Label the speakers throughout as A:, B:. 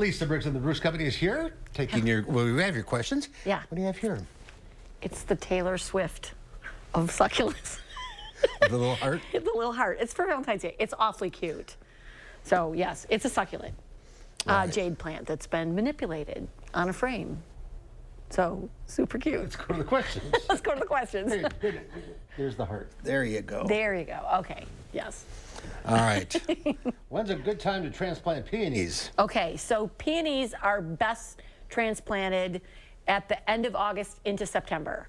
A: Lisa Briggs and the Bruce Company is here, taking well, we have your questions.
B: Yeah.
A: What do you have here?
B: It's the Taylor Swift of succulents.
A: The little heart?
B: The little heart. It's for Valentine's Day. It's awfully cute. So, yes, it's a succulent jade plant that's been manipulated on a frame. So, super cute.
A: Let's go to the questions.
B: Let's go to the questions.
A: Here's the heart. There you go.
B: There you go. Okay. Yes.
A: All right. When's a good time to transplant peonies?
B: Okay, so peonies are best transplanted at the end of August into September.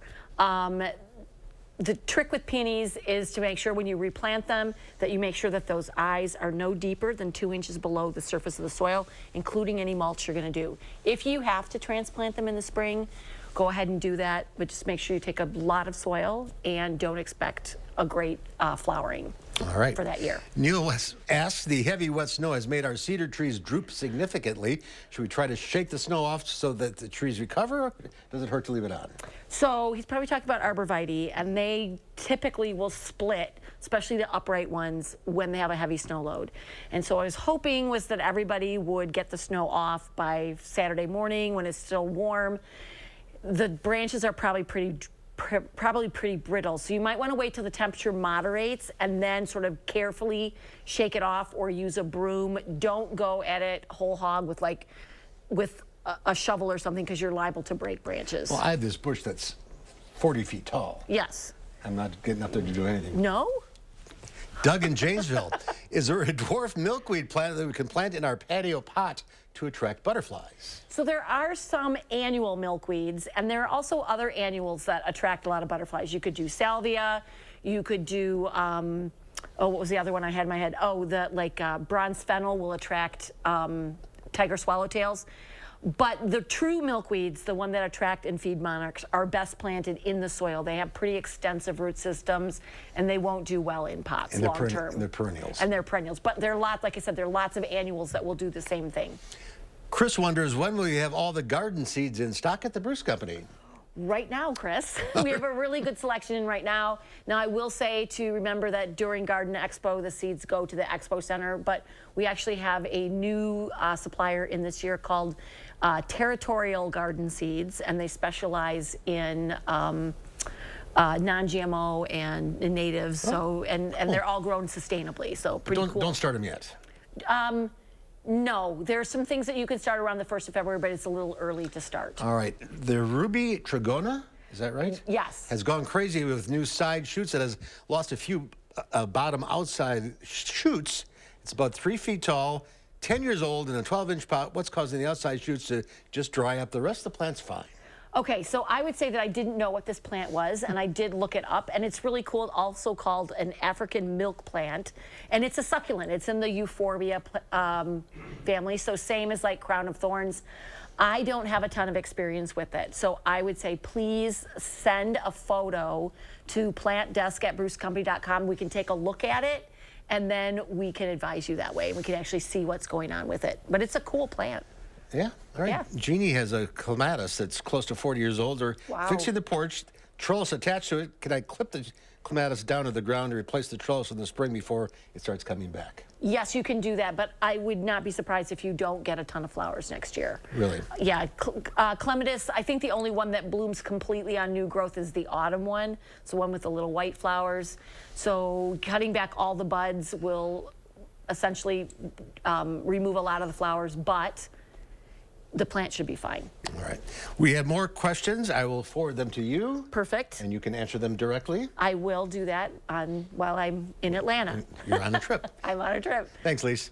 B: The trick with peonies is to make sure when you replant them that you make sure that those eyes are no deeper than 2 inches below the surface of the soil, including any mulch you're going to do. If you have to transplant them in the spring, go ahead and do that, but just make sure you take a lot of soil and don't expect a great flowering.
A: All right.
B: For that year.
A: Neil asks, the heavy wet snow has made our cedar trees droop significantly. Should we try to shake the snow off so that the trees recover? Or does it hurt to leave it on?
B: So he's probably talking about arborvitae, and they typically will split, especially the upright ones, when they have a heavy snow load. And so I was hoping was that everybody would get the snow off by Saturday morning when it's still warm. The branches are probably pretty brittle, so you might want to wait till the temperature moderates and then sort of carefully shake it off or use a broom. Don't go at it whole hog with a shovel or something, because you're liable to break branches.
A: Well, I have this bush that's 40 feet tall.
B: Yes.
A: I'm not getting up there to do anything.
B: No?
A: Doug in Janesville, is there a dwarf milkweed plant that we can plant in our patio pot to attract butterflies?
B: So there are some annual milkweeds, and there are also other annuals that attract a lot of butterflies. You could do salvia, you could do, oh, what was the other one I had in my head? Oh, bronze fennel will attract tiger swallowtails. But the true milkweeds, the one that attract and feed monarchs, are best planted in the soil. They have pretty extensive root systems, and they won't do well in pots long term.
A: And they're perennials.
B: And they're perennials. But there are lots, like I said, there are lots of annuals that will do the same thing.
A: Chris wonders, when will you have all the garden seeds in stock at the Bruce Company?
B: Right now, Chris. We have a really good selection in right now. Now, I will say to remember that during Garden Expo, the seeds go to the Expo Center, but we actually have a new supplier in this year called Territorial Garden Seeds, and they specialize in non-GMO and natives, so and they're all grown sustainably, so pretty cool.
A: Don't start them yet.
B: No, there are some things that you can start around the 1st of February, but it's a little early to start.
A: All right. The ruby trigona, is that right?
B: Yes.
A: Has gone crazy with new side shoots. It has lost a few bottom outside shoots. It's about 3 feet tall, 10 years old, in a 12-inch pot. What's causing the outside shoots to just dry up? The rest of the plant's fine.
B: Okay, so I would say that I didn't know what this plant was, and I did look it up, and it's really cool. Also called an African milk plant, and it's a succulent. It's in the Euphorbia family, so same as like crown of thorns. I don't have a ton of experience with it, so I would say please send a photo to plantdesk@brucecompany.com. We can take a look at it, and then we can advise you that way. We can actually see what's going on with it, but it's a cool plant.
A: Yeah, all right.
B: Yeah.
A: Jeannie has a clematis that's close to 40 years old. They're fixing the porch, trellis attached to it. Can I clip the clematis down to the ground to replace the trellis in the spring before it starts coming back?
B: Yes, you can do that, but I would not be surprised if you don't get a ton of flowers next year.
A: Really?
B: Yeah, clematis, I think the only one that blooms completely on new growth is the autumn one. It's the one with the little white flowers. So cutting back all the buds will essentially remove a lot of the flowers, but the plant should be fine.
A: All right. We have more questions. I will forward them to you.
B: Perfect.
A: And you can answer them directly.
B: I will do that while I'm in Atlanta.
A: You're on a trip.
B: I'm on a trip.
A: Thanks, Lise.